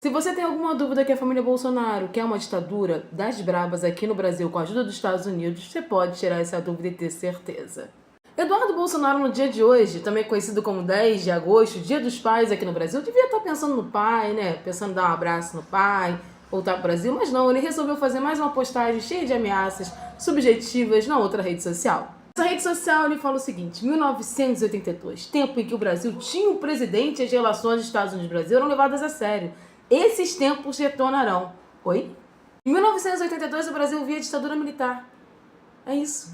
Se você tem alguma dúvida que a família Bolsonaro quer uma ditadura das brabas aqui no Brasil com a ajuda dos Estados Unidos, você pode tirar essa dúvida e ter certeza. Eduardo Bolsonaro, no dia de hoje, também conhecido como 10 de agosto, Dia dos Pais aqui no Brasil, devia estar pensando no pai, né? Pensando em dar um abraço no pai, voltar pro Brasil, mas não, ele resolveu fazer mais uma postagem cheia de ameaças subjetivas na outra rede social. Nessa rede social ele fala o seguinte: 1982, tempo em que o Brasil tinha um presidente e as relações dos Estados Unidos e Brasil eram levadas a sério. Esses tempos retornarão. Oi? Em 1982 o Brasil via ditadura militar. É isso.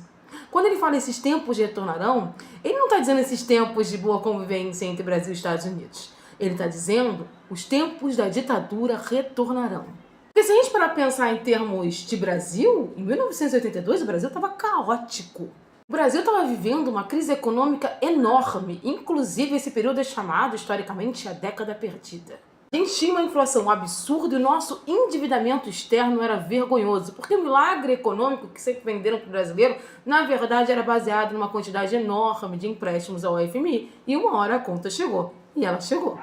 Quando ele fala esses tempos retornarão, ele não está dizendo esses tempos de boa convivência entre Brasil e Estados Unidos. Ele está dizendo os tempos da ditadura retornarão. Porque se a gente parar para pensar em termos de Brasil, em 1982 o Brasil estava caótico. O Brasil estava vivendo uma crise econômica enorme, inclusive esse período é chamado, historicamente, a década perdida. A gente tinha uma inflação absurda e o nosso endividamento externo era vergonhoso, porque o milagre econômico que sempre venderam para o brasileiro, na verdade, era baseado numa quantidade enorme de empréstimos ao FMI, e uma hora a conta chegou, e ela chegou.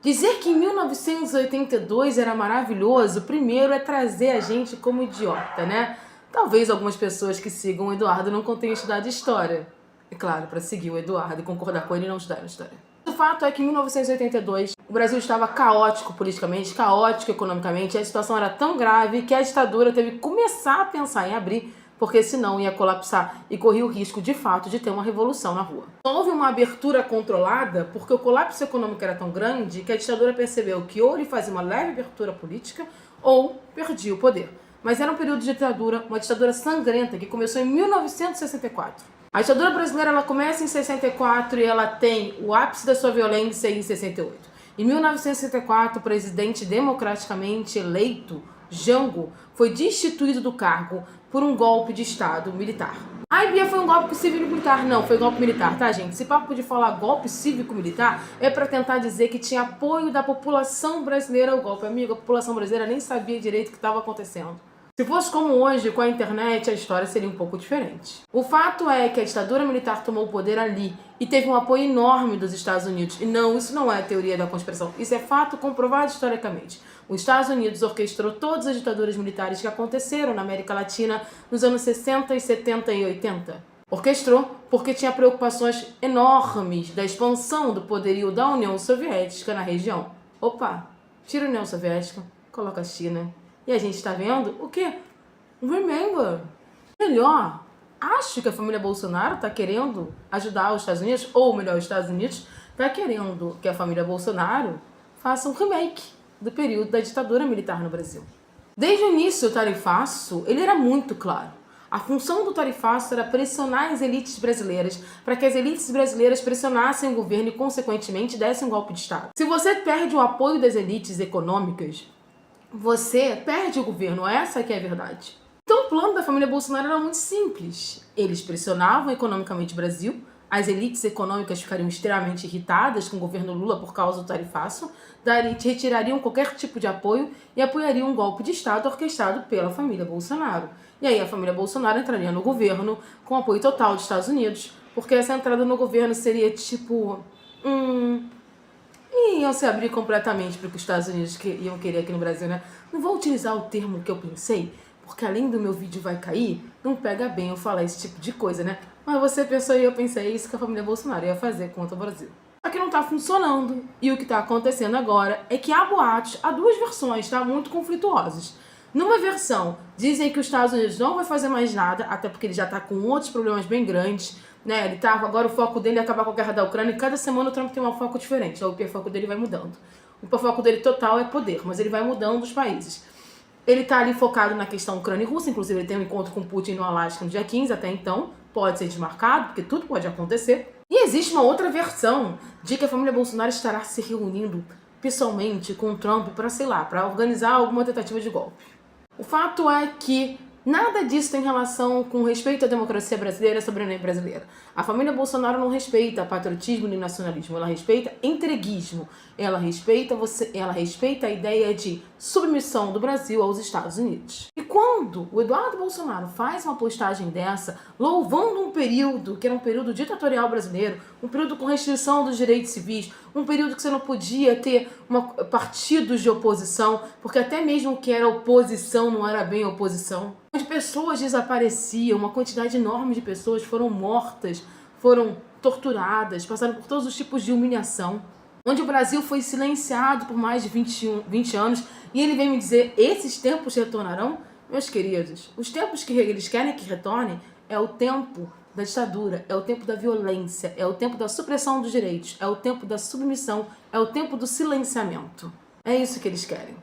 Dizer que em 1982 era maravilhoso, primeiro é trazer a gente como idiota, né? Talvez algumas pessoas que sigam o Eduardo não tenham estudado história. É claro, para seguir o Eduardo e concordar com ele, não estudaram história. O fato é que em 1982 o Brasil estava caótico politicamente, caótico economicamente, a situação era tão grave que a ditadura teve que começar a pensar em abrir, porque senão ia colapsar e corria o risco de fato de ter uma revolução na rua. Houve uma abertura controlada porque o colapso econômico era tão grande que a ditadura percebeu que ou ele fazia uma leve abertura política ou perdia o poder. Mas era um período de ditadura, uma ditadura sangrenta que começou em 1964. A ditadura brasileira ela começa em 64 e ela tem o ápice da sua violência em 68. Em 1964, o presidente democraticamente eleito, Jango, foi destituído do cargo por um golpe de Estado militar. Ai, Bia, foi um golpe cívico-militar. Não, foi golpe militar, tá, gente? Esse papo de falar golpe cívico-militar é para tentar dizer que tinha apoio da população brasileira ao golpe. Amigo, a população brasileira nem sabia direito o que estava acontecendo. Se fosse como hoje, com a internet, a história seria um pouco diferente. O fato é que a ditadura militar tomou o poder ali e teve um apoio enorme dos Estados Unidos. E não, isso não é teoria da conspiração, isso é fato comprovado historicamente. Os Estados Unidos orquestrou todas as ditaduras militares que aconteceram na América Latina nos anos 60, 70 e 80. Orquestrou porque tinha preocupações enormes da expansão do poderio da União Soviética na região. Opa, tira a União Soviética, coloca a China. E a gente está vendo o quê? Remember. Melhor, acho que a família Bolsonaro está querendo ajudar os Estados Unidos, ou melhor, os Estados Unidos está querendo que a família Bolsonaro faça um remake do período da ditadura militar no Brasil. Desde o início, o tarifaço ele era muito claro. A função do tarifaço era pressionar as elites brasileiras para que as elites brasileiras pressionassem o governo e, consequentemente, dessem um golpe de Estado. Se você perde o apoio das elites econômicas, você perde o governo, essa que é a verdade. Então o plano da família Bolsonaro era muito simples. Eles pressionavam economicamente o Brasil, as elites econômicas ficariam extremamente irritadas com o governo Lula por causa do tarifaço, retirariam qualquer tipo de apoio e apoiariam um golpe de Estado orquestrado pela família Bolsonaro. E aí a família Bolsonaro entraria no governo com apoio total dos Estados Unidos, porque essa entrada no governo seria tipo... E iam se abrir completamente para o que os Estados Unidos iam querer aqui no Brasil, né? Não vou utilizar o termo que eu pensei, porque além do meu vídeo vai cair, não pega bem eu falar esse tipo de coisa, né? Mas você pensou e eu pensei, é isso que a família Bolsonaro ia fazer contra o Brasil. Só que não tá funcionando. E o que tá acontecendo agora é que há boatos, há duas versões, tá? Muito conflituosas. Numa versão, dizem que os Estados Unidos não vai fazer mais nada, até porque ele já tá com outros problemas bem grandes, né? Ele tá, agora o foco dele é acabar com a guerra da Ucrânia e cada semana o Trump tem um foco diferente, o foco dele vai mudando. O foco dele total é poder, mas ele vai mudando os países. Ele tá ali focado na questão Ucrânia e Rússia, inclusive ele tem um encontro com Putin no Alasca no dia 15, até então pode ser desmarcado, porque tudo pode acontecer. E existe uma outra versão de que a família Bolsonaro estará se reunindo pessoalmente com o Trump para, sei lá, para organizar alguma tentativa de golpe. O fato é que nada disso tem relação com respeito à democracia brasileira e à soberania brasileira. A família Bolsonaro não respeita patriotismo nem nacionalismo, ela respeita entreguismo. Ela respeita a ideia de submissão do Brasil aos Estados Unidos. E quando o Eduardo Bolsonaro faz uma postagem dessa, louvando um período que era um período ditatorial brasileiro, um período com restrição dos direitos civis, um período que você não podia ter partidos de oposição, porque até mesmo o que era oposição não era bem oposição, onde pessoas desapareciam, uma quantidade enorme de pessoas foram mortas, foram torturadas, passaram por todos os tipos de humilhação, onde o Brasil foi silenciado por mais de 20 anos, e ele vem me dizer, esses tempos retornarão? Meus queridos, os tempos que eles querem que retornem é o tempo da ditadura, é o tempo da violência, é o tempo da supressão dos direitos, é o tempo da submissão, é o tempo do silenciamento. É isso que eles querem.